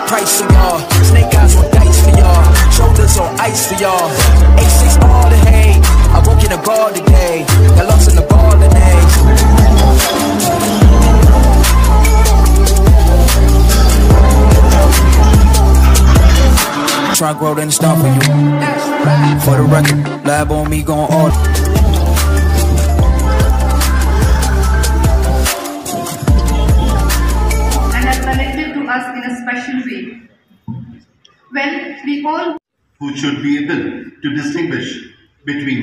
price for y'all. Snake eyes on dice for y'all. Shoulders on ice for y'all. A6 all the hate. I woke in a bar today. Got lost in the ball and eggs. Try grow then start for you. For the record, lab on me gon' order. And are connected to us in a special way. Well, we all who should be able to distinguish between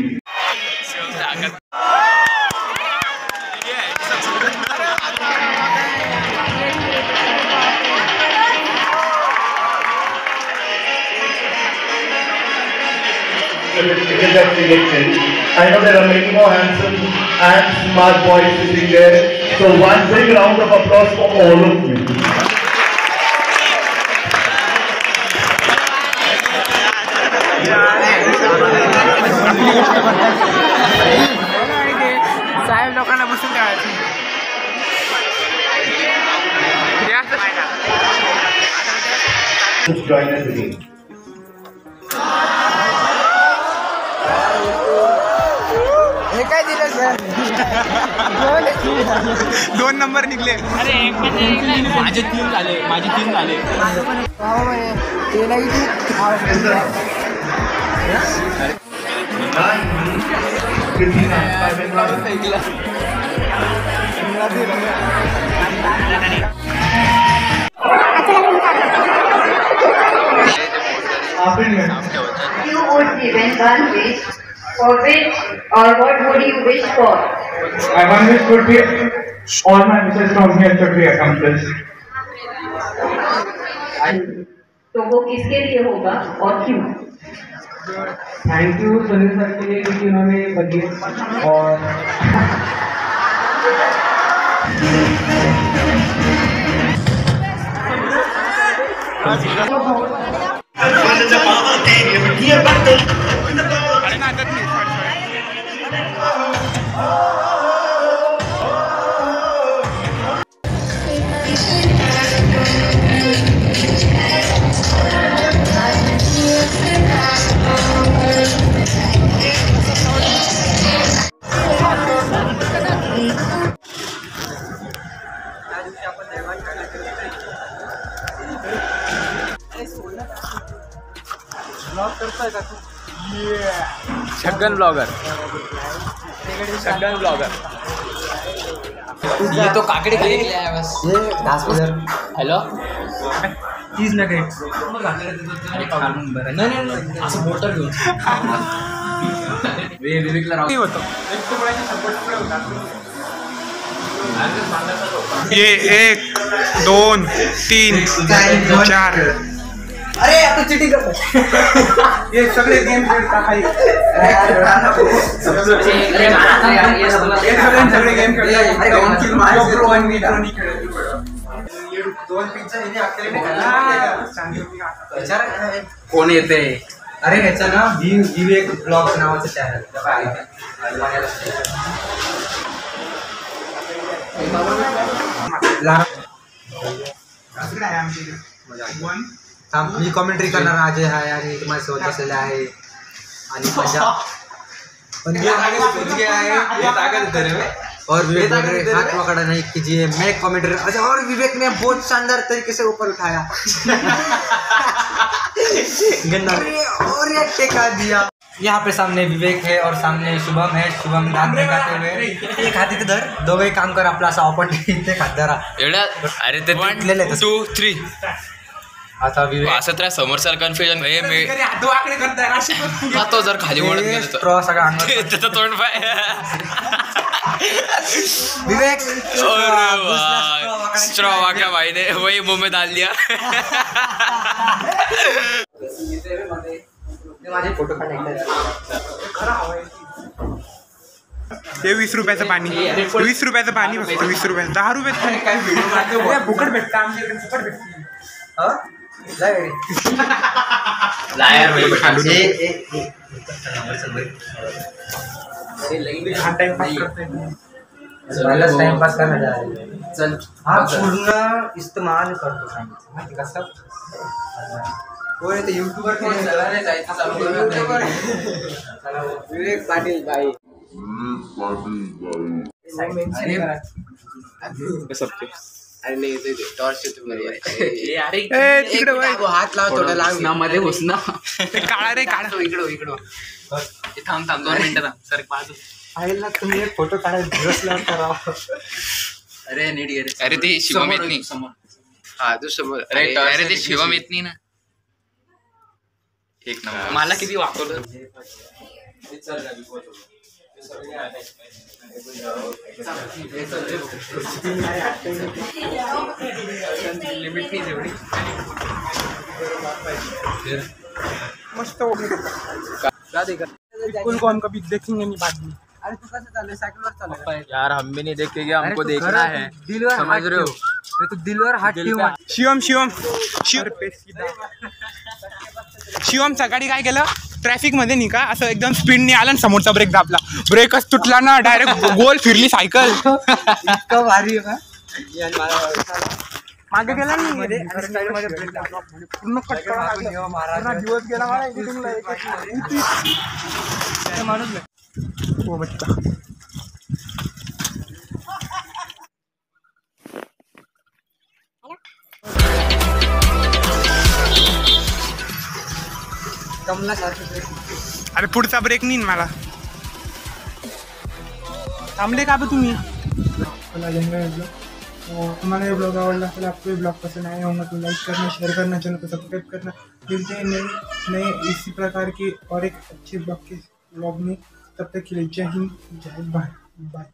it is a selection. I know there are many more handsome and smart boys sitting there. So one big round of applause for all of you. साहेब लोकांना बसून करायचं. Just join us again. हे काय दिलं sir? 2 number निघले. अरे माझे 3 झाले. ते नाही you would be given one wish, for which or what would you wish for? My one wish would be all my wishes from here should be accomplished. तो वो किसके लिए होगा और क्यों? थैंक यू सुनील सर के लिए क्योंकि उन्होंने बदली और छगन ब्लॉगर. ये तो काकड़े के लिए आया बस. ये 10 हजार. Hello 30 nugget. नाही असं मोटर घेऊन विवेकला राहू होतो. ये 1 2 3 4. अरे आता चिटिंग करतो. ये सगळे गेम खेळता काही सगळे गेम खेळता. कोण येते? अरे ह्याचा ना विवेक ब्लॉग नावाचं चॅनल. मी कॉमेंट्री करणार अजय आहे आणि तुम्हाला सोबत बसलेले आहे आणि और विवेक हाथ पकड़ा नहीं कीजिए. मैं कॉमेंट्री. अच्छा और विवेक ने बहुत शानदार तरीके से ऊपर उठाया. गन्ना और ये टेका दिया. यहाँ पे सामने विवेक है और सामने शुभम है. शुभम दांत दिखाते हुए एक हात इथे धर. दोघे काम कर. आपला असा आपण इथे खात धरा. अरे ते 1 2 3 आता विवेक असं तर समोरचा कन्फ्युजन तो जर खाली वळत गेला स्ट्रॉ सगळा अंगावर. त्याचं तोंड पाय. विवेक स्ट्रॉ वाक्या माहिती वही मुंह में डाल दिया. माझे फोटो काढायचे. हे 20 रुपयाचं पाणी. 20 रुपयाचं पाणी. 20 रुपये 10 रुपये फुकट भेटतं आमच्याकडे. फुकट भेटतं. पहिलाच टाइमपास करायला आहे. चल हा पूर्ण इस्तेमाल करतो सांगितलं माहिती कसं होय ते युट्यूबर विवेक पाटील बाई हात लाव थोडं लांब मध्ये घुस ना काळा रे काळा इकडं थांब 2 मिनिटं थांब सर बाजू आईला तुम्ही एक फोटो काढायला दिवस लावता. अरे नीट घे. अरे ते शिवम येत नाही समोर. हा तू समोर. अरे ते शिवम येत नाही ना. एक नंबर. मला किती वापरलं लिमिट नाही तेवढी. मस्त बिल्कुल को हम कभी देखेंगे नहीं बाद में. अरे तू कसं चाललंय सायकलवर चाललंय यार हम भी नहीं देखेंगे हमको देखना है. दिलवर समझ रहे हो तू दिलवर हात ठेव. शिवम सकाळी काय केलं ट्रॅफिक मध्ये नाही का असं एकदम स्पीडने आला ना समोरचा ब्रेक दाबला ब्रेकच तुटला ना डायरेक्ट गोल फिरली सायकल. इतकं भारी आहे का मागे गेला नाही पूर्ण कटकळा दिवस गेला मला एडिटिंगला माणूस हो बच्चा. अरे पुढचा ब्रेक नाही मला थांबले का तुम्ही. तुम्हाला ये ब्लॉग आवडला असेल आपको ये ब्लॉग पसंद आया होगा तो लाइक करना शेयर करना चैनल को सब्सक्राइब करना. मिलते हैं नए इसी प्रकार के और एक अच्छे ब्लॉग में. तब तक के लिए जय हिंद जय भारत बाय.